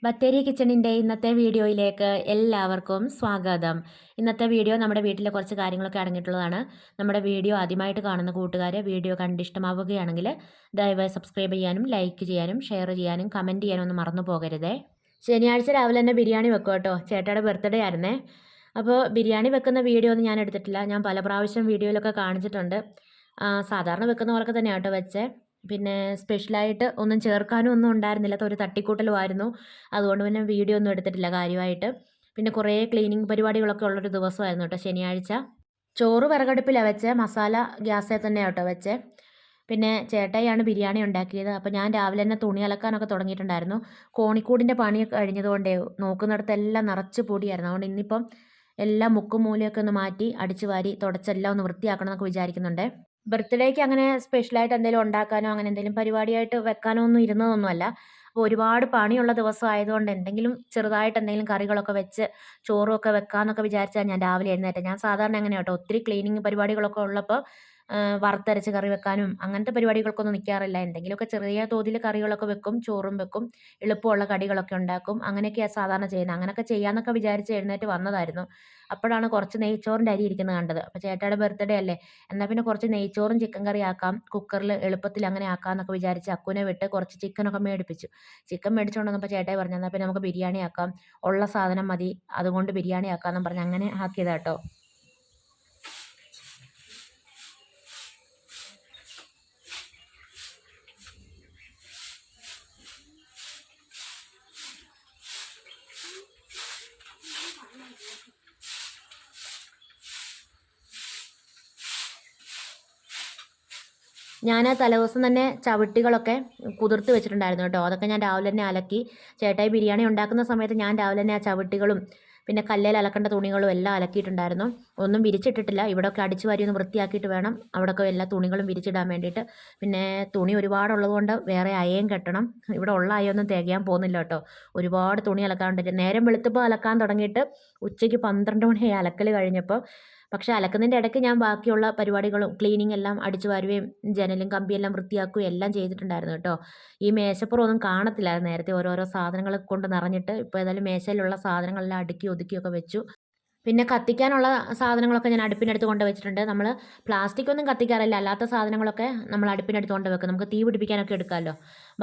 ബത്തേരി കിച്ചണിൻ്റെ ഇന്നത്തെ വീഡിയോയിലേക്ക് എല്ലാവർക്കും സ്വാഗതം. ഇന്നത്തെ വീഡിയോ നമ്മുടെ വീട്ടിലെ കുറച്ച് കാര്യങ്ങളൊക്കെ അടങ്ങിയിട്ടുള്ളതാണ്. നമ്മുടെ വീഡിയോ ആദ്യമായിട്ട് കാണുന്ന കൂട്ടുകാരെ വീഡിയോ കണ്ടിഷ്ടമാവുകയാണെങ്കിൽ ദയവായി സബ്സ്ക്രൈബ് ചെയ്യാനും ലൈക്ക് ചെയ്യാനും ഷെയർ ചെയ്യാനും കമൻറ്റ് ചെയ്യാനും ഒന്നും മറന്നു പോകരുതേ. ശനിയാഴ്ച രാവിലെ തന്നെ ബിരിയാണി വെക്കും കേട്ടോ. ചേട്ടയുടെ ബർത്ത്ഡേ ആയിരുന്നേ. അപ്പോൾ ബിരിയാണി വെക്കുന്ന വീഡിയോ ഒന്നും ഞാൻ എടുത്തിട്ടില്ല. ഞാൻ പല പ്രാവശ്യം വീഡിയോയിലൊക്കെ കാണിച്ചിട്ടുണ്ട്. സാധാരണ വെക്കുന്ന പോലൊക്കെ തന്നെയാണ് കേട്ടോ വെച്ചേ. പിന്നെ സ്പെഷ്യലായിട്ട് ഒന്നും ചേർക്കാനും ഒന്നും ഉണ്ടായിരുന്നില്ല. ഒരു തട്ടിക്കൂട്ടലുമായിരുന്നു. അതുകൊണ്ട് പിന്നെ വീഡിയോ ഒന്നും എടുത്തിട്ടില്ല കാര്യമായിട്ട്. പിന്നെ കുറേ ക്ലീനിങ് പരിപാടികളൊക്കെ ഉള്ളൊരു ദിവസമായിരുന്നു കേട്ടോ ശനിയാഴ്ച. ചോറ് വിറകടുപ്പിലാണ് വെച്ചേ. മസാല ഗ്യാസിൽ തന്നെയാണ് കേട്ടോ വെച്ചേ. പിന്നെ ചേട്ടായിയാണ് ബിരിയാണി ഉണ്ടാക്കിയത്. അപ്പോൾ ഞാൻ രാവിലെ തന്നെ തുണി അലക്കാനൊക്കെ തുടങ്ങിയിട്ടുണ്ടായിരുന്നു. കോണിക്കൂടിൻ്റെ പണിയൊക്കെ കഴിഞ്ഞതുകൊണ്ടേ നോക്കുന്നിടത്തെല്ലാം നിറച്ച് പൊടിയായിരുന്നു. അതുകൊണ്ട് ഇന്നിപ്പം എല്ലാം മുക്കും മൂലയൊക്കെ ഒന്ന് മാറ്റി അടിച്ചു വാരി തുടച്ചെല്ലാം ഒന്ന് വൃത്തിയാക്കണം എന്നൊക്കെ വിചാരിക്കുന്നുണ്ട്. ബർത്ത്ഡേക്ക് അങ്ങനെ സ്പെഷ്യലായിട്ട് എന്തെങ്കിലും ഉണ്ടാക്കാനോ അങ്ങനെ എന്തെങ്കിലും പരിപാടിയായിട്ട് വെക്കാനോ ഒന്നും ഇരുന്നതൊന്നുമല്ല. അപ്പോൾ ഒരുപാട് പണിയുള്ള ദിവസം ആയതുകൊണ്ട് എന്തെങ്കിലും ചെറുതായിട്ട് എന്തെങ്കിലും കറികളൊക്കെ വെച്ച് ചോറുമൊക്കെ വെക്കാമെന്നൊക്കെ വിചാരിച്ചാൽ ഞാൻ രാവിലെ എഴുന്നേറ്റത്. ഞാൻ സാധാരണ അങ്ങനെ കേട്ടോ, ഒത്തിരി ക്ലീനിങ് പരിപാടികളൊക്കെ ഉള്ളപ്പോൾ വറുത്തരച്ച് കറി വെക്കാനും അങ്ങനത്തെ പരിപാടികൾക്കൊന്നും നിൽക്കാറില്ല. എന്തെങ്കിലുമൊക്കെ ചെറിയ തോതിൽ കറികളൊക്കെ വെക്കും, ചോറും വെക്കും, എളുപ്പമുള്ള കടികളൊക്കെ ഉണ്ടാക്കും. അങ്ങനെയൊക്കെയാണ് സാധാരണ ചെയ്യുന്നത്. അങ്ങനെയൊക്കെ ചെയ്യാമെന്നൊക്കെ വിചാരിച്ച് എഴുന്നേറ്റ് വന്നതായിരുന്നു. അപ്പോഴാണ് കുറച്ച് നെയ്ച്ചോറിൻ്റെ അരി ഇരിക്കുന്നത് കണ്ടത്. അപ്പോൾ ചേട്ടായുടെ ബർത്ത്ഡേ അല്ലേ, എന്നാൽ പിന്നെ കുറച്ച് നെയ്ച്ചോറും ചിക്കൻ കറി ആക്കാം, കുക്കറിൽ എളുപ്പത്തിൽ അങ്ങനെ ആക്കാമെന്നൊക്കെ വിചാരിച്ച് അക്കുവിനെ വിട്ട് കുറച്ച് ചിക്കനൊക്കെ മേടിപ്പിച്ചു. ചിക്കൻ മേടിച്ചുകൊണ്ട് വന്നപ്പോൾ ചേട്ടായി പറഞ്ഞു, എന്നാൽ പിന്നെ നമുക്ക് ബിരിയാണി ആക്കാം, ഉള്ള സാധനം മതി, അതുകൊണ്ട് ബിരിയാണി ആക്കാമെന്നും പറഞ്ഞ് അങ്ങനെ ആക്കിയതാട്ടോ. ഞാൻ ആ തലേദിവസം തന്നെ ചവിട്ടികളൊക്കെ കുതിർത്ത് വെച്ചിട്ടുണ്ടായിരുന്നു കേട്ടോ. അതൊക്കെ ഞാൻ രാവിലെ തന്നെ അലക്കി. ചേട്ടായി ബിരിയാണി ഉണ്ടാക്കുന്ന സമയത്ത് ഞാൻ രാവിലെ തന്നെ ആ ചവിട്ടികളും പിന്നെ കല്ലേൽ അലക്കേണ്ട തുണികളും എല്ലാം അലക്കിയിട്ടുണ്ടായിരുന്നു. ഒന്നും വിരിച്ചിട്ടിട്ടില്ല. ഇവിടെയൊക്കെ അടിച്ചു വാരി ഒന്ന് വൃത്തിയാക്കിയിട്ട് വേണം അവിടെയൊക്കെ എല്ലാ തുണികളും വിരിച്ചിടാൻ വേണ്ടിയിട്ട്. പിന്നെ തുണി ഒരുപാടുള്ളതുകൊണ്ട് വേറെ അയയും കെട്ടണം. ഇവിടെ ഉള്ള അയൊന്നും തികയാൻ പോകുന്നില്ല കേട്ടോ. ഒരുപാട് തുണി അലക്കാനുണ്ട്. നേരം വെളുത്തപ്പോൾ അലക്കാൻ തുടങ്ങിയിട്ട് ഉച്ചയ്ക്ക് 12 മണിയായി അലക്കൽ കഴിഞ്ഞപ്പോൾ. പക്ഷേ അലക്കുന്നതിൻ്റെ ഇടയ്ക്ക് ഞാൻ ബാക്കിയുള്ള പരിപാടികളും ക്ലീനിങ് എല്ലാം അടിച്ചു വാരുകയും ജനലും കമ്പിയെല്ലാം വൃത്തിയാക്കുകയും എല്ലാം ചെയ്തിട്ടുണ്ടായിരുന്നു കേട്ടോ. ഈ മേശപ്പുറം ഒന്നും കാണത്തില്ലായിരുന്നു നേരത്തെ, ഓരോരോ സാധനങ്ങൾ കൊണ്ട് നിറഞ്ഞിട്ട്. ഇപ്പോൾ ഏതായാലും മേശയിലുള്ള സാധനങ്ങളെല്ലാം അടുക്കി ഒതുക്കിയൊക്കെ വെച്ചു. പിന്നെ കത്തിക്കാനുള്ള സാധനങ്ങളൊക്കെ ഞാൻ അടുപ്പിനടുത്ത് കൊണ്ട് വെച്ചിട്ടുണ്ട്. നമ്മൾ പ്ലാസ്റ്റിക് ഒന്നും കത്തിക്കാറില്ല. അല്ലാത്ത സാധനങ്ങളൊക്കെ നമ്മൾ അടുപ്പിനടുത്ത് കൊണ്ട് വെക്കും. നമുക്ക് തീ പിടിപ്പിക്കാനൊക്കെ എടുക്കാമല്ലോ.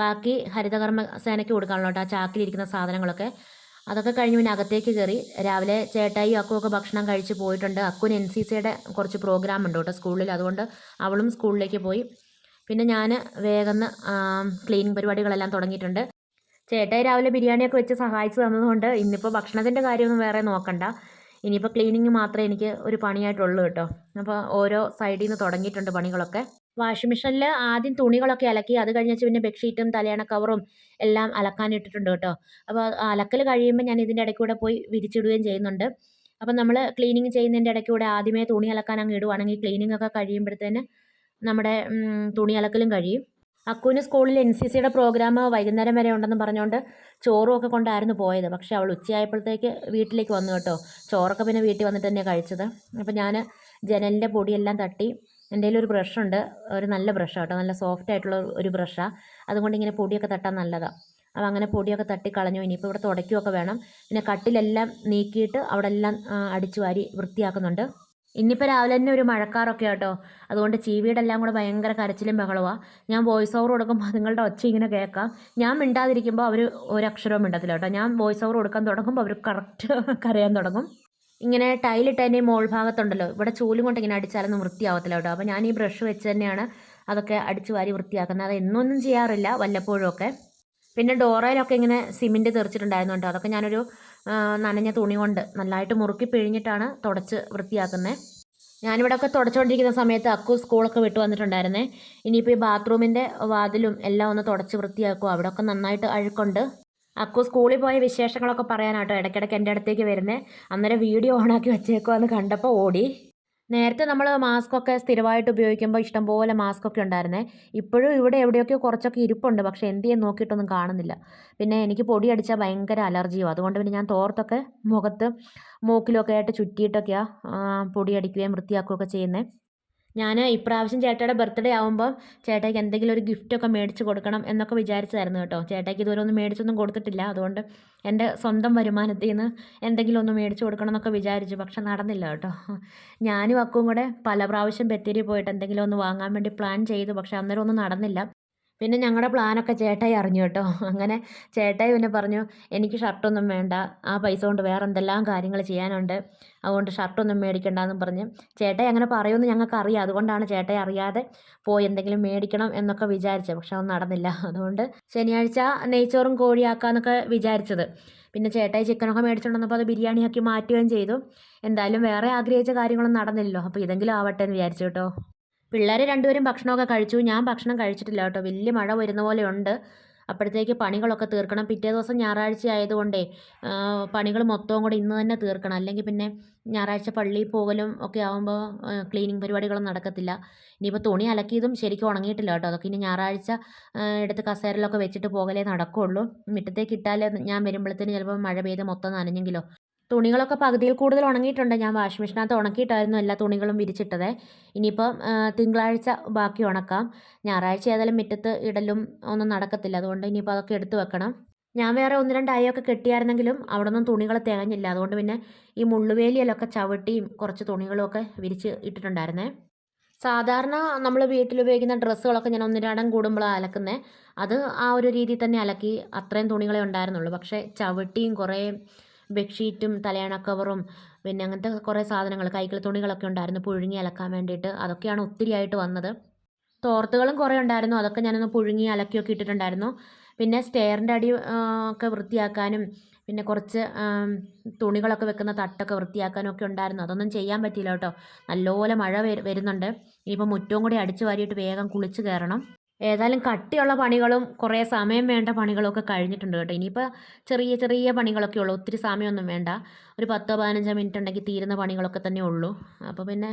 ബാക്കി ഹരിതകർമ്മ സേനയ്ക്ക് കൊടുക്കാനുള്ള കേട്ടോ ആ ചാക്കിലിരിക്കുന്ന സാധനങ്ങളൊക്കെ. അതൊക്കെ കഴിഞ്ഞ് പിന്നെ അകത്തേക്ക് കയറി. രാവിലെ ചേട്ടായി അക്കുവൊക്കെ ഭക്ഷണം കഴിച്ച് പോയിട്ടുണ്ട്. അക്കുവിന് NCCയുടെ കുറച്ച് പ്രോഗ്രാം ഉണ്ട് കേട്ടോ സ്കൂളിൽ. അതുകൊണ്ട് അവളും സ്കൂളിലേക്ക് പോയി. പിന്നെ ഞാൻ വേഗം ക്ലീനിങ് പരിപാടികളെല്ലാം തുടങ്ങിയിട്ടുണ്ട്. ചേട്ടായി രാവിലെ ബിരിയാണിയൊക്കെ വെച്ച് സഹായിച്ചു തന്നതുകൊണ്ട് ഇന്നിപ്പോൾ ഭക്ഷണത്തിൻ്റെ കാര്യമൊന്നും വേറെ നോക്കണ്ട. ഇനിയിപ്പോൾ ക്ലീനിങ് മാത്രമേ എനിക്ക് ഒരു പണിയായിട്ടുള്ളൂ കേട്ടോ. അപ്പോൾ ഓരോ സൈഡിൽ നിന്ന് തുടങ്ങിയിട്ടുണ്ട് പണികളൊക്കെ. വാഷിംഗ് മെഷീനിൽ ആദ്യം തുണികളൊക്കെ അലക്കി. അത് കഴിഞ്ഞിട്ട് പിന്നെ ബെഡ്ഷീറ്റും തലയണ കവറും എല്ലാം അലക്കാനിട്ടിട്ടുണ്ട് കേട്ടോ. അപ്പോൾ അലക്കൽ കഴിയുമ്പോൾ ഞാൻ ഇതിൻ്റെ ഇടയ്ക്കൂടെ പോയി വിരിച്ചിടുകയും ചെയ്യുന്നുണ്ട്. അപ്പം നമ്മൾ ക്ലീനിങ് ചെയ്യുന്നതിൻ്റെ ഇടയ്ക്കൂടെ ആദ്യമേ തുണി അലക്കാൻ അങ്ങ് ഇടുവാണെങ്കിൽ ക്ലീനിങ് ഒക്കെ കഴിയുമ്പോഴത്തേന് നമ്മുടെ തുണി അലക്കലും കഴിയും. അക്കുവിന് സ്കൂളിൽ NCCയുടെ പ്രോഗ്രാം വൈകുന്നേരം വരെ ഉണ്ടെന്ന് പറഞ്ഞുകൊണ്ട് ചോറും ഒക്കെ കൊണ്ടായിരുന്നു പോയത്. പക്ഷേ അവൾ ഉച്ചയായപ്പോഴത്തേക്ക് വീട്ടിലേക്ക് വന്നു കേട്ടോ. ചോറൊക്കെ പിന്നെ വീട്ടിൽ വന്നിട്ട് തന്നെയാണ് കഴിച്ചത്. അപ്പോൾ ഞാൻ ജനലിൻ്റെ പൊടിയെല്ലാം തട്ടി. എൻ്റെ കയ്യിൽ ഒരു ബ്രഷുണ്ട്, ഒരു നല്ല ബ്രഷാണ് കേട്ടോ, നല്ല സോഫ്റ്റ് ആയിട്ടുള്ള ഒരു ബ്രഷാണ്. അതുകൊണ്ട് ഇങ്ങനെ പൊടിയൊക്കെ തട്ടാൻ നല്ലതാണ്. അപ്പോൾ അങ്ങനെ പൊടിയൊക്കെ തട്ടി കളഞ്ഞു. ഇനിയിപ്പോൾ ഇവിടെ തുടയ്ക്കുകയൊക്കെ വേണം. പിന്നെ കട്ടിലെല്ലാം നീക്കിയിട്ട് അവിടെ എല്ലാം അടിച്ചു വാരി വൃത്തിയാക്കുന്നുണ്ട്. ഇന്നിപ്പോൾ രാവിലെ തന്നെ ഒരു മഴക്കാറൊക്കെ കേട്ടോ. അതുകൊണ്ട് ചീവീടെല്ലാം കൂടെ ഭയങ്കര കരച്ചിലും ബഹളമാണ്. ഞാൻ വോയിസ് ഓവർ കൊടുക്കുമ്പോൾ അതുങ്ങളുടെ ഒച്ച ഇങ്ങനെ കേൾക്കാം. ഞാൻ മിണ്ടാതിരിക്കുമ്പോൾ അവർ ഒരക്ഷരവും മിണ്ടത്തില്ല കേട്ടോ. ഞാൻ വോയിസ് ഓവർ കൊടുക്കാൻ തുടങ്ങുമ്പോൾ അവർ കറക്റ്റ് കരയാൻ തുടങ്ങും. ഇങ്ങനെ ടൈലിട്ടതിൻ്റെ മോൾ ഭാഗത്തുണ്ടല്ലോ, ഇവിടെ ചൂലും കൊണ്ട് ഇങ്ങനെ അടിച്ചാലൊന്നും വൃത്തിയാവത്തില്ല കേട്ടോ. അപ്പോൾ ഞാൻ ഈ ബ്രഷ് വെച്ച് തന്നെയാണ് അതൊക്കെ അടിച്ചു വാരി വൃത്തിയാക്കുന്നത്. അത് എന്നൊന്നും ചെയ്യാറില്ല, വല്ലപ്പോഴും ഒക്കെ. പിന്നെ ഡോറയിലൊക്കെ ഇങ്ങനെ സിമെൻറ്റ് തെറിച്ചിട്ടുണ്ടായിരുന്നു കേട്ടോ. അതൊക്കെ ഞാനൊരു നനഞ്ഞ തുണി കൊണ്ട് നല്ലതായിട്ട് മുറുക്കി പിഴിഞ്ഞിട്ടാണ് തുടച്ച് വൃത്തിയാക്കുന്നത്. ഞാനിവിടെ ഒക്കെ തുടച്ചുകൊണ്ടിരിക്കുന്ന സമയത്ത് അക്കു സ്കൂളൊക്കെ വിട്ട് വന്നിട്ടുണ്ടായിരുന്നേ. ഇനിയിപ്പോൾ ഈ ബാത്റൂമിൻ്റെ വാതിലും എല്ലാം ഒന്ന് തുടച്ച് വൃത്തിയാക്കും. അവിടെയൊക്കെ നന്നായിട്ട് അഴുക്കുണ്ട്. അക്കു സ്കൂളിൽ പോയ വിശേഷങ്ങളൊക്കെ പറയാനാട്ടോ ഇടയ്ക്കിടയ്ക്ക് എൻ്റെ അടുത്തേക്ക് വരുന്നത്. അന്നേരം വീഡിയോ ഓണാക്കി വെച്ചേക്കുവാന്ന് കണ്ടപ്പോൾ ഓടി. നേരത്തെ നമ്മൾ മാസ്കൊക്കെ സ്ഥിരമായിട്ട് ഉപയോഗിക്കുമ്പോൾ ഇഷ്ടംപോലെ മാസ്കൊക്കെ ഉണ്ടായിരുന്നേ. ഇപ്പോഴും ഇവിടെ എവിടെയൊക്കെയോ കുറച്ചൊക്കെ ഇരിപ്പുണ്ട്. പക്ഷേ എന്ത് ചെയ്യാൻ നോക്കിയിട്ടൊന്നും കാണുന്നില്ല. പിന്നെ എനിക്ക് പൊടി അടിച്ചാൽ ഭയങ്കര അലർജിയും. അതുകൊണ്ട് പിന്നെ ഞാൻ തോർത്തൊക്കെ മുഖത്ത് മൂക്കിലൊക്കെ ആയിട്ട് ചുറ്റിയിട്ടൊക്കെയാണ് പൊടി അടിക്കുകയും വൃത്തിയാക്കുകയൊക്കെ ചെയ്യുന്നത്. ഞാൻ ഇപ്രാവശ്യം ചേട്ടായിയുടെ ബർത്ത്ഡേ ആകുമ്പോൾ ചേട്ടായിക്ക് എന്തെങ്കിലും ഒരു ഗിഫ്റ്റൊക്കെ മേടിച്ച് കൊടുക്കണം എന്നൊക്കെ വിചാരിച്ചതായിരുന്നു കേട്ടോ. ചേട്ടായിക്ക് ഇതുവരെ ഒന്നും മേടിച്ചൊന്നും കൊടുത്തിട്ടില്ല. അതുകൊണ്ട് എൻ്റെ സ്വന്തം വരുമാനത്തിൽ നിന്ന് എന്തെങ്കിലും ഒന്ന് മേടിച്ച് കൊടുക്കണം എന്നൊക്കെ വിചാരിച്ചു. പക്ഷെ നടന്നില്ല കേട്ടോ. ഞാനും അക്കുവും കൂടെ പല പ്രാവശ്യം ബത്തേരി പോയിട്ട് എന്തെങ്കിലും ഒന്ന് വാങ്ങാൻ വേണ്ടി പ്ലാൻ ചെയ്തു. പക്ഷെ അന്നേരം ഒന്നും നടന്നില്ല. പിന്നെ ഞങ്ങളുടെ പ്ലാനൊക്കെ ചേട്ടായി അറിഞ്ഞു കേട്ടോ. അങ്ങനെ ചേട്ടായി പിന്നെ പറഞ്ഞു, എനിക്ക് ഷർട്ടൊന്നും വേണ്ട, ആ പൈസ കൊണ്ട് വേറെ എന്തെല്ലാം കാര്യങ്ങൾ ചെയ്യാനുണ്ട്, അതുകൊണ്ട് ഷർട്ടൊന്നും മേടിക്കണ്ടെന്നും പറഞ്ഞ് ചേട്ടായി അങ്ങനെ പറയുമെന്ന് ഞങ്ങൾക്കറിയാം. അതുകൊണ്ടാണ് ചേട്ടായി അറിയാതെ പോയി എന്തെങ്കിലും മേടിക്കണം എന്നൊക്കെ വിചാരിച്ചത്. പക്ഷെ അതൊന്നും നടന്നില്ല. അതുകൊണ്ട് ശനിയാഴ്ച നെയ്ച്ചോറും കോഴിയാക്കാമെന്നൊക്കെ വിചാരിച്ചത്. പിന്നെ ചേട്ടായി ചിക്കനൊക്കെ മേടിച്ചുകൊണ്ടുവന്നപ്പോൾ അത് ബിരിയാണിയാക്കി മാറ്റുകയും ചെയ്തു. എന്തായാലും വേറെ ആഗ്രഹിച്ച കാര്യങ്ങളൊന്നും നടന്നില്ലല്ലോ. അപ്പോൾ ഇതെങ്കിലും ആവട്ടെ എന്ന് വിചാരിച്ചു കേട്ടോ. പിള്ളേർ രണ്ടുപേരും ഭക്ഷണമൊക്കെ കഴിച്ചു. ഞാൻ ഭക്ഷണം കഴിച്ചിട്ടില്ല കേട്ടോ. വലിയ മഴ വരുന്ന പോലെയുണ്ട്. അപ്പോഴത്തേക്ക് പണികളൊക്കെ തീർക്കണം. പിറ്റേ ദിവസം ഞായറാഴ്ച ആയതുകൊണ്ടേ പണികൾ മൊത്തവും കൂടെ ഇന്ന് തന്നെ തീർക്കണം. അല്ലെങ്കിൽ പിന്നെ ഞായറാഴ്ച പള്ളിയിൽ പോകലും ഒക്കെ ആകുമ്പോൾ ക്ലീനിങ് പരിപാടികളൊന്നും നടക്കത്തില്ല. ഇനിയിപ്പോൾ തുണി അലക്കിയതും ശരിക്കും ഉണങ്ങിയിട്ടില്ല കേട്ടോ. അതൊക്കെ ഇനി ഞായറാഴ്ച എടുത്ത് കസേരയിലൊക്കെ വെച്ചിട്ട് പോകലേ നടക്കുകയുള്ളൂ. മുറ്റത്തേക്ക് ഇട്ടാൽ ഞാൻ വരുമ്പോഴത്തേന് ചിലപ്പോൾ മഴ പെയ്ത് മൊത്തം നനഞ്ഞെങ്കിലോ. തുണികളൊക്കെ പകുതിയിൽ കൂടുതൽ ഉണങ്ങിയിട്ടുണ്ട്. ഞാൻ വാഷിംഗ് മെഷീനകത്ത് ഉണക്കിയിട്ടായിരുന്നു എല്ലാ തുണികളും വിരിച്ചിട്ടത്. ഇനിയിപ്പം തിങ്കളാഴ്ച ബാക്കി ഉണക്കാം. ഞായറാഴ്ച ഏതായാലും മുറ്റത്ത് ഇടലും ഒന്നും നടക്കത്തില്ല. അതുകൊണ്ട് ഇനിയിപ്പോൾ അതൊക്കെ എടുത്തു വെക്കണം. ഞാൻ വേറെ ഒന്ന് രണ്ട് അയൊക്കെ കെട്ടിയായിരുന്നെങ്കിലും അവിടെ ഒന്നും തുണികൾ തികഞ്ഞില്ല. അതുകൊണ്ട് പിന്നെ ഈ മുള്ളുവേലിയിലൊക്കെ ചവിട്ടിയും കുറച്ച് തുണികളുമൊക്കെ വിരിച്ച് ഇട്ടിട്ടുണ്ടായിരുന്നേ. സാധാരണ നമ്മൾ വീട്ടിലുപയോഗിക്കുന്ന ഡ്രസ്സുകളൊക്കെ ഞാൻ ഒന്നിരാടം കൂടുമ്പോഴാണ് അലക്കുന്നത്. അത് ആ ഒരു രീതിയിൽ തന്നെ അലക്കി. അത്രയും തുണികളെ ഉണ്ടായിരുന്നുള്ളൂ. പക്ഷേ ചവിട്ടിയും കുറേ ബെഡ്ഷീറ്റും തലയണ കവറും പിന്നെ അങ്ങനത്തെ കുറേ സാധനങ്ങൾ കൈകൾ തുണികളൊക്കെ ഉണ്ടായിരുന്നു പുഴുങ്ങി അലക്കാൻ വേണ്ടിയിട്ട്. അതൊക്കെയാണ് ഒത്തിരിയായിട്ട് വന്നത്. തോർത്തുകളും കുറേ ഉണ്ടായിരുന്നു. അതൊക്കെ ഞാനൊന്ന് പുഴുങ്ങി അലക്കിയൊക്കെ ഇട്ടിട്ടുണ്ടായിരുന്നു. പിന്നെ സ്റ്റെയറിൻ്റെ അടി ഒക്കെ വൃത്തിയാക്കാനും പിന്നെ കുറച്ച് തുണികളൊക്കെ വെക്കുന്ന തട്ടൊക്കെ വൃത്തിയാക്കാനും ഒക്കെ ഉണ്ടായിരുന്നു. അതൊന്നും ചെയ്യാൻ പറ്റിയില്ല കേട്ടോ. നല്ലപോലെ മഴ വരുന്നുണ്ട്. ഇനിയിപ്പോൾ മുറ്റവും കൂടി അടിച്ചു വാരിയിട്ട് വേഗം കുളിച്ച് കയറണം. ഏതായാലും കട്ടിയുള്ള പണികളും കുറേ സമയം വേണ്ട പണികളൊക്കെ കഴിഞ്ഞിട്ടുണ്ട് കേട്ടോ. ഇനിയിപ്പോൾ ചെറിയ ചെറിയ പണികളൊക്കെ ഉള്ളൂ. ഒത്തിരി സമയമൊന്നും വേണ്ട. ഒരു 10-15 മിനിറ്റ് ഉണ്ടെങ്കിൽ തീരുന്ന പണികളൊക്കെ തന്നെ ഉള്ളൂ. അപ്പോൾ പിന്നെ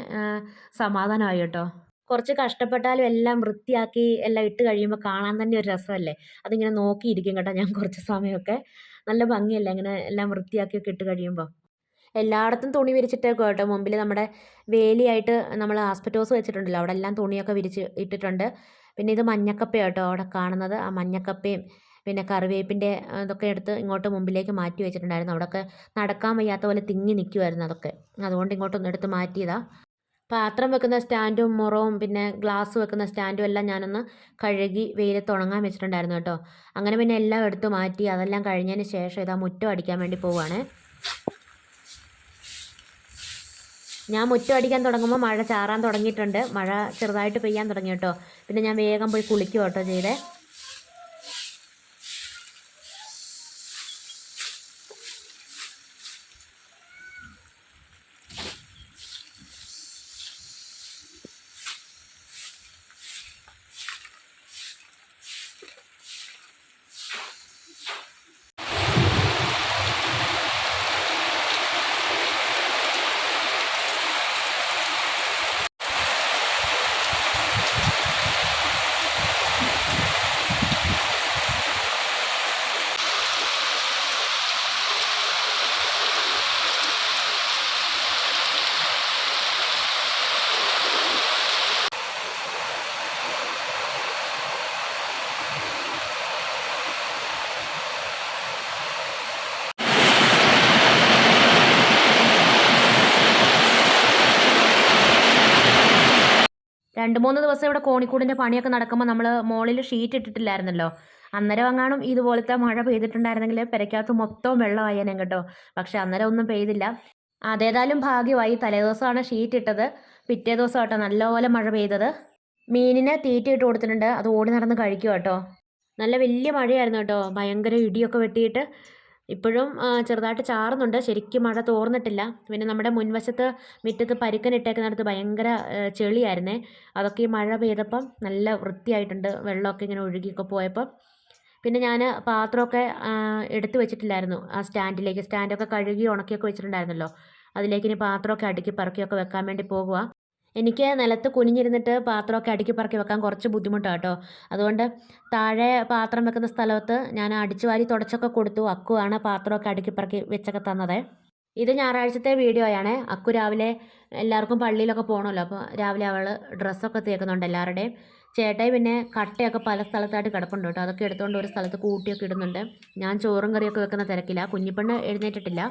സമാധാനമായി കേട്ടോ. കുറച്ച് കഷ്ടപ്പെട്ടാലും എല്ലാം വൃത്തിയാക്കി എല്ലാം ഇട്ട് കഴിയുമ്പോൾ കാണാൻ തന്നെ ഒരു രസമല്ലേ. അതിങ്ങനെ നോക്കിയിരിക്കും കേട്ടോ ഞാൻ കുറച്ച് സമയമൊക്കെ. നല്ല ഭംഗിയല്ലേ അങ്ങനെ എല്ലാം വൃത്തിയാക്കിയൊക്കെ ഇട്ട് കഴിയുമ്പോൾ. എല്ലായിടത്തും തുണി വിരിച്ചിട്ടേക്കും കേട്ടോ. മുമ്പിൽ നമ്മുടെ വേലിയായിട്ട് നമ്മൾ ആസ്പെറ്റോസ് വെച്ചിട്ടുണ്ടല്ലോ, അവിടെ എല്ലാം തുണിയൊക്കെ വിരിച്ച് ഇട്ടിട്ടുണ്ട്. പിന്നെ ഇത് മഞ്ഞക്കപ്പയാണ് കേട്ടോ അവിടെ കാണുന്നത്. ആ മഞ്ഞക്കപ്പയും പിന്നെ കറിവേപ്പിൻ്റെ ഇതൊക്കെ എടുത്ത് ഇങ്ങോട്ട് മുമ്പിലേക്ക് മാറ്റി വെച്ചിട്ടുണ്ടായിരുന്നു. അവിടെയൊക്കെ നടക്കാൻ വയ്യാത്ത പോലെ തിങ്ങി നിൽക്കുമായിരുന്നു അതൊക്കെ. അതുകൊണ്ട് ഇങ്ങോട്ടൊന്ന് എടുത്ത് മാറ്റിയതാണ്. പാത്രം വെക്കുന്ന സ്റ്റാൻഡും മുറവും പിന്നെ ഗ്ലാസ് വെക്കുന്ന സ്റ്റാൻഡും എല്ലാം ഞാനൊന്ന് കഴുകി വെയിലത്ത് ഉണങ്ങാൻ വെച്ചിട്ടുണ്ടായിരുന്നു കേട്ടോ. അങ്ങനെ പിന്നെ എല്ലാം എടുത്ത് മാറ്റി. അതെല്ലാം കഴിഞ്ഞതിന് ശേഷം ഇതാ മുറ്റം അടിക്കാൻ വേണ്ടി പോവുകയാണ്. ഞാൻ മുറ്റം അടിക്കാൻ തുടങ്ങുമ്പോൾ മഴ ചാറാൻ തുടങ്ങിയിട്ടുണ്ട്. മഴ ചെറുതായിട്ട് പെയ്യാൻ തുടങ്ങി കേട്ടോ. പിന്നെ ഞാൻ വേഗം പോയി കുളിക്കും കേട്ടോ ചെയ്തേ. രണ്ട് മൂന്ന് ദിവസം ഇവിടെ കോണിക്കൂടിൻ്റെ പണിയൊക്കെ നടക്കുമ്പോൾ നമ്മൾ മുകളിൽ ഷീറ്റ് ഇട്ടിട്ടില്ലായിരുന്നല്ലോ. അന്നേരം എങ്ങാനും ഇതുപോലത്തെ മഴ പെയ്തിട്ടുണ്ടായിരുന്നെങ്കിൽ പെരയ്ക്കകത്ത് മൊത്തവും വെള്ളമായേനെ കേട്ടോ. പക്ഷെ അന്നേരം ഒന്നും പെയ്തില്ല. അതേതായാലും ഭാഗ്യമായി. തലേദിവസമാണ് ഷീറ്റ് ഇട്ടത്. പിറ്റേ ദിവസം കേട്ടോ നല്ലപോലെ മഴ പെയ്തത്. മീനിന് തീറ്റ ഇട്ട് കൊടുത്തിട്ടുണ്ട്. അത് ഓടി നടന്ന് കഴിക്കും കേട്ടോ. നല്ല വലിയ മഴയായിരുന്നു കേട്ടോ. ഭയങ്കര ഇടിയൊക്കെ വെട്ടിയിട്ട് ഇപ്പോഴും ചെറുതായിട്ട് ചാറുന്നുണ്ട്. ശരിക്കും മഴ തോർന്നിട്ടില്ല. പിന്നെ നമ്മുടെ മുൻവശത്ത് മുറ്റത്ത് പരുക്കനിട്ടേക്കുന്നിടത്ത് ഭയങ്കര ചെളിയായിരുന്നേ. അതൊക്കെ ഈ മഴ പെയ്തപ്പം നല്ല വൃത്തിയായിട്ടുണ്ട്. വെള്ളമൊക്കെ ഇങ്ങനെ ഒഴുകിയൊക്കെ പോയപ്പം. പിന്നെ ഞാൻ പാത്രമൊക്കെ എടുത്ത് വെച്ചിട്ടില്ലായിരുന്നു ആ സ്റ്റാൻഡിലേക്ക്. സ്റ്റാൻഡൊക്കെ കഴുകി ഉണക്കിയൊക്കെ വെച്ചിട്ടുണ്ടായിരുന്നല്ലോ. അതിലേക്ക് ഇനി പാത്രമൊക്കെ അടുക്കി പറക്കിയൊക്കെ വെക്കാൻ വേണ്ടി പോകുക. എനിക്ക് നിലത്ത് കുനിഞ്ഞിരുന്നിട്ട് പാത്രമൊക്കെ അടുക്കി പറക്കി വെക്കാൻ കുറച്ച് ബുദ്ധിമുട്ടാണ് കേട്ടോ. അതുകൊണ്ട് താഴെ പാത്രം വെക്കുന്ന സ്ഥലത്ത് ഞാൻ അടിച്ചു വാരി തുടച്ചൊക്കെ കൊടുത്തു. അക്കുവാണ് പാത്രമൊക്കെ അടുക്കി പറക്കി വെച്ചൊക്കെ തന്നത്. ഇത് ഞായറാഴ്ചത്തെ വീഡിയോയാണ്. അക്കു രാവിലെ എല്ലാവർക്കും പള്ളിയിലൊക്കെ പോകണമല്ലോ, അപ്പോൾ രാവിലെ അവൾ ഡ്രസ്സൊക്കെ തേക്കുന്നുണ്ട് എല്ലാവരുടെയും. ചേട്ടായി പിന്നെ കട്ടയൊക്കെ പല സ്ഥലത്തായിട്ട് കിടപ്പുണ്ട് കേട്ടോ, അതൊക്കെ എടുത്തുകൊണ്ട് ഒരു സ്ഥലത്ത് കൂട്ടിയൊക്കെ ഇടുന്നുണ്ട്. ഞാൻ ചോറും കറിയൊക്കെ വെക്കുന്ന തിരക്കില്ല. കുഞ്ഞിപ്പെണ്ണ് എഴുന്നേറ്റിട്ടില്ല.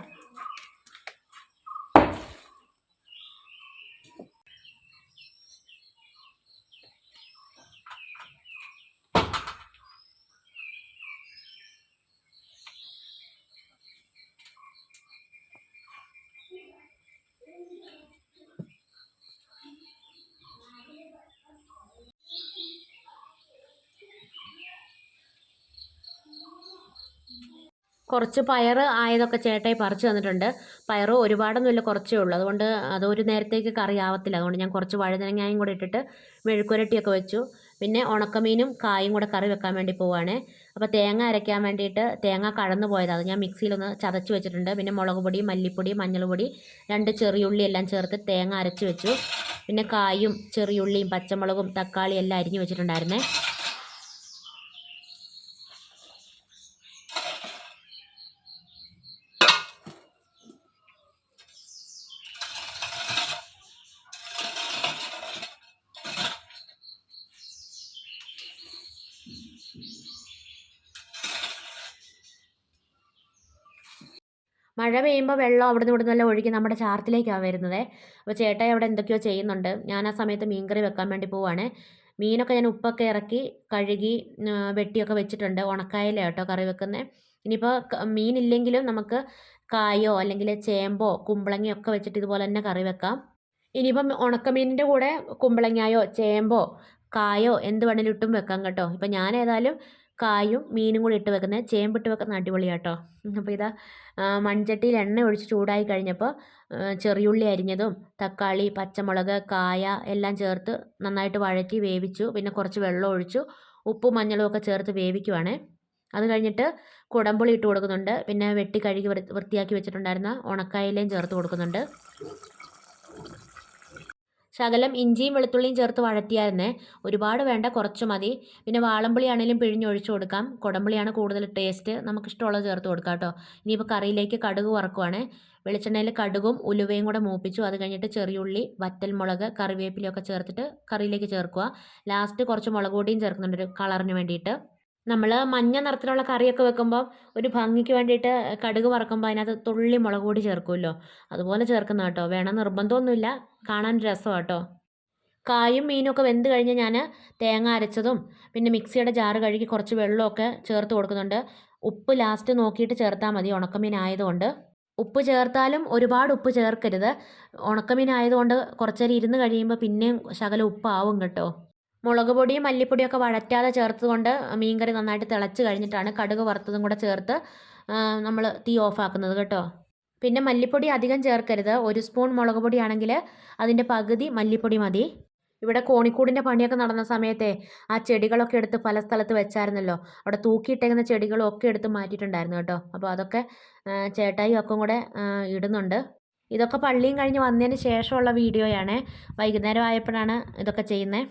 കുറച്ച് പയർ ആയതൊക്കെ ചേട്ടായി പറിച്ച് തന്നിട്ടുണ്ട്. പയർ ഒരുപാടൊന്നുമില്ല, കുറച്ചേ ഉള്ളൂ. അതുകൊണ്ട് അതൊരു നേരത്തേക്ക് കറി ആവത്തില്ല. അതുകൊണ്ട് ഞാൻ കുറച്ച് വഴുതനങ്ങയും കൂടെ ഇട്ടിട്ട് മെഴുക്കുരട്ടിയൊക്കെ വെച്ചു. പിന്നെ ഉണക്കമീനും കായും കൂടെ കറി വെക്കാൻ വേണ്ടി പോവുകയാണ്. അപ്പോൾ തേങ്ങ അരയ്ക്കാൻ വേണ്ടിയിട്ട് തേങ്ങ കഴന്നു പോയതാണ്, അത് ഞാൻ മിക്സിയിലൊന്ന് ചതച്ച് വെച്ചിട്ടുണ്ട്. പിന്നെ മുളക് പൊടി, മല്ലിപ്പൊടി, മഞ്ഞൾപ്പൊടി, 2 ചെറിയുള്ളി എല്ലാം ചേർത്ത് തേങ്ങ അരച്ച് വെച്ചു. പിന്നെ കായും ചെറിയുള്ളിയും പച്ചമുളകും തക്കാളിയും എല്ലാം അരിഞ്ഞ് വെച്ചിട്ടുണ്ടായിരുന്നേ. മഴ പെയ്യുമ്പോൾ വെള്ളം അവിടുന്ന് ഇവിടുന്ന് എല്ലാം ഒഴുകി നമ്മുടെ ചാർത്തിലേക്കാണ് വരുന്നത്. അപ്പോൾ ചേട്ടായി അവിടെ എന്തൊക്കെയോ ചെയ്യുന്നുണ്ട്. ഞാൻ ആ സമയത്ത് മീൻകറി വെക്കാൻ വേണ്ടി പോവുകയാണ്. മീനൊക്കെ ഞാൻ ഉപ്പൊക്കെ ഇറക്കി കഴുകി വെട്ടിയൊക്കെ വെച്ചിട്ടുണ്ട്. ഉണക്കായല കേട്ടോ കറി വെക്കുന്നത്. ഇനിയിപ്പോൾ മീനില്ലെങ്കിലും നമുക്ക് കായോ അല്ലെങ്കിൽ ചേമ്പോ കുമ്പളങ്ങയോ ഒക്കെ വെച്ചിട്ട് ഇതുപോലെ തന്നെ കറി വെക്കാം. ഇനിയിപ്പം ഉണക്കമീനിൻ്റെ കൂടെ കുമ്പളങ്ങയോ ചേമ്പോ കായോ എന്ത് വേണേലും ഇട്ടും വെക്കാം കേട്ടോ. ഇപ്പം ഞാൻ ഏതായാലും കായും മീനും കൂടി ഇട്ട് വെക്കുന്നത്, ചേമ്പിട്ട് വെക്കുന്ന അടിപൊളിയാട്ടോ. അപ്പോൾ ഇതാ മൺചട്ടിയിൽ എണ്ണ ഒഴിച്ച് ചൂടായി കഴിഞ്ഞപ്പോൾ ചെറിയുള്ളി അരിഞ്ഞതും തക്കാളി, പച്ചമുളക്, കായ എല്ലാം ചേർത്ത് നന്നായിട്ട് വഴറ്റി വേവിച്ചു. പിന്നെ കുറച്ച് വെള്ളം ഒഴിച്ചു, ഉപ്പും മഞ്ഞളും ഒക്കെ ചേർത്ത് വേവിക്കുവാണ്. അത് കഴിഞ്ഞിട്ട് കുടംപുളി ഇട്ട് കൊടുക്കുന്നുണ്ട്. പിന്നെ വെട്ടി കഴുകി വൃത്തിയാക്കി വെച്ചിട്ടുണ്ടായിരുന്ന ഉണക്കായലയും ചേർത്ത് കൊടുക്കുന്നുണ്ട്. ശകലം ഇഞ്ചിയും വെളുത്തുള്ളിയും ചേർത്ത് വഴറ്റിയായിരുന്നേ, ഒരുപാട് വേണ്ട, കുറച്ച് മതി. പിന്നെ വാളംപുളി ആണെങ്കിലും പിഴിഞ്ഞൊഴിച്ച് കൊടുക്കാം. കുടംപുളിയാണ് കൂടുതൽ ടേസ്റ്റ്, നമുക്കിഷ്ടമുള്ളത് ചേർത്ത് കൊടുക്കാം കേട്ടോ. ഇനിയിപ്പോൾ കറിയിലേക്ക് കടുക് വറക്കുവാണ്. വെളിച്ചെണ്ണയിൽ കടുകും ഉലുവയും കൂടെ മൂപ്പിച്ചു. അത് കഴിഞ്ഞിട്ട് ചെറിയുള്ളി, വറ്റൽമുളക്, കറിവേപ്പിലയൊക്കെ ചേർത്തിട്ട് കറിയിലേക്ക് ചേർക്കുക. ലാസ്റ്റ് കുറച്ച് മുളക് പൊടിയും ചേർക്കുന്നുണ്ട് ഒരു കളറിന് വേണ്ടിയിട്ട്. നമ്മൾ മഞ്ഞ നിറത്തിലുള്ള കറിയൊക്കെ വെക്കുമ്പോൾ ഒരു ഭംഗിക്ക് വേണ്ടിയിട്ട് കടുക് വറക്കുമ്പോൾ അതിനകത്ത് തുള്ളി മുളക് പൊടി ചേർക്കുമല്ലോ, അതുപോലെ ചേർക്കുന്ന കേട്ടോ. വേണം നിർബന്ധമൊന്നുമില്ല, കാണാൻ രസമാണ് കേട്ടോ. കായും മീനും ഒക്കെ വെന്ത് കഴിഞ്ഞ് ഞാൻ തേങ്ങ അരച്ചതും പിന്നെ മിക്സിയുടെ ജാറ് കഴുകി കുറച്ച് വെള്ളമൊക്കെ ചേർത്ത് കൊടുക്കുന്നുണ്ട്. ഉപ്പ് ലാസ്റ്റ് നോക്കിയിട്ട് ചേർത്താൽ മതി, ഉണക്കമീൻ ആയതുകൊണ്ട്. ഉപ്പ് ചേർത്താലും ഒരുപാട് ഉപ്പ് ചേർക്കരുത്. ഉണക്കമീൻ ആയതുകൊണ്ട് കുറച്ചേരം ഇരുന്ന് കഴിയുമ്പോൾ പിന്നെയും ശകലം ഉപ്പാവും കേട്ടോ. മുളക് പൊടിയും മല്ലിപ്പൊടിയും ഒക്കെ വഴറ്റാതെ ചേർത്തുകൊണ്ട് മീൻകറി നന്നായിട്ട് തിളച്ച് കഴിഞ്ഞിട്ടാണ് കടുക് വറുത്തതും കൂടെ ചേർത്ത് നമ്മൾ തീ ഓഫാക്കുന്നത് കേട്ടോ. പിന്നെ മല്ലിപ്പൊടി അധികം ചേർക്കരുത്. 1 സ്പൂൺ മുളക് പൊടിയാണെങ്കിൽ അതിൻ്റെ പകുതി മല്ലിപ്പൊടി മതി. ഇവിടെ കോണിക്കൂടിൻ്റെ പണിയൊക്കെ നടന്ന സമയത്തെ ആ ചെടികളൊക്കെ എടുത്ത് പല സ്ഥലത്ത് വെച്ചായിരുന്നല്ലോ, അവിടെ തൂക്കിയിട്ടേക്കുന്ന ചെടികളും ഒക്കെ എടുത്ത് മാറ്റിയിട്ടുണ്ടായിരുന്നു കേട്ടോ. അപ്പോൾ അതൊക്കെ ചേട്ടായി ഒക്കെ കൂടെ ഇടുന്നുണ്ട്. ഇതൊക്കെ പള്ളിയും കഴിഞ്ഞ് വന്നതിന് ശേഷമുള്ള വീഡിയോയാണ്. വൈകുന്നേരം ആയപ്പോഴാണ് ഇതൊക്കെ ചെയ്യുന്നത്.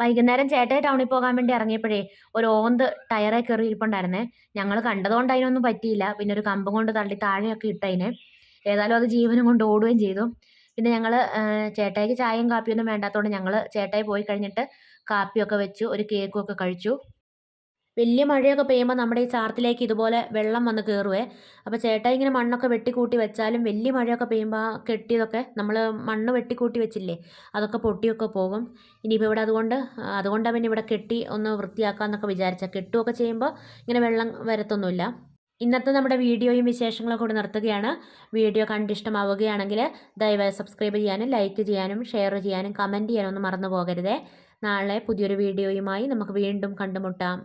വൈകുന്നേരം ചേട്ടായി ടൗണിൽ പോകാൻ വേണ്ടി ഇറങ്ങിയപ്പോഴേ ഒരു ഓന്ത് ടയറെ കയറി ഇരിപ്പുണ്ടായിരുന്നേ. ഞങ്ങൾ കണ്ടതുകൊണ്ട് അതിനൊന്നും പറ്റിയില്ല. പിന്നെ ഒരു കമ്പും കൊണ്ട് തള്ളി താഴെയൊക്കെ ഇട്ടതിന്. ഏതായാലും അത് ജീവനും കൊണ്ട് ഓടുകയും ചെയ്തു. പിന്നെ ഞങ്ങൾ ചേട്ടായിക്ക് ചായയും കാപ്പിയൊന്നും വേണ്ടാത്തതുകൊണ്ട് ഞങ്ങൾ ചേട്ടായി പോയി കഴിഞ്ഞിട്ട് കാപ്പിയൊക്കെ വെച്ചു, ഒരു കേക്കും ഒക്കെ കഴിച്ചു. വലിയ മഴയൊക്കെ പെയ്യുമ്പോൾ നമ്മുടെ ഈ ചാർത്തിലേക്ക് ഇതുപോലെ വെള്ളം വന്ന് കയറുവേ. അപ്പോൾ ചേട്ടായി ഇങ്ങനെ മണ്ണൊക്കെ വെട്ടിക്കൂട്ടി വെച്ചാലും വലിയ മഴയൊക്കെ പെയ്യുമ്പോൾ കെട്ടിയതൊക്കെ നമ്മൾ മണ്ണ് വെട്ടിക്കൂട്ടി വെച്ചില്ലേ, അതൊക്കെ പൊട്ടിയൊക്കെ പോകും. ഇനിയിപ്പോൾ ഇവിടെ അതുകൊണ്ടാണ് പിന്നെ ഇവിടെ കെട്ടി ഒന്ന് വൃത്തിയാക്കാമെന്നൊക്കെ വിചാരിച്ചാൽ. കെട്ടുമൊക്കെ ചെയ്യുമ്പോൾ ഇങ്ങനെ വെള്ളം വരത്തൊന്നുമില്ല. ഇന്നത്തെ നമ്മുടെ വീഡിയോയും വിശേഷങ്ങളൊക്കെ കൂടി നിർത്തുകയാണ്. വീഡിയോ കണ്ടിഷ്ടമാവുകയാണെങ്കിൽ ദയവായി സബ്സ്ക്രൈബ് ചെയ്യാനും ലൈക്ക് ചെയ്യാനും ഷെയർ ചെയ്യാനും കമൻറ്റ് ചെയ്യാനും ഒന്നും മറന്നു പോകരുതേ. നാളെ പുതിയൊരു വീഡിയോയുമായി നമുക്ക് വീണ്ടും കണ്ടുമുട്ടാം.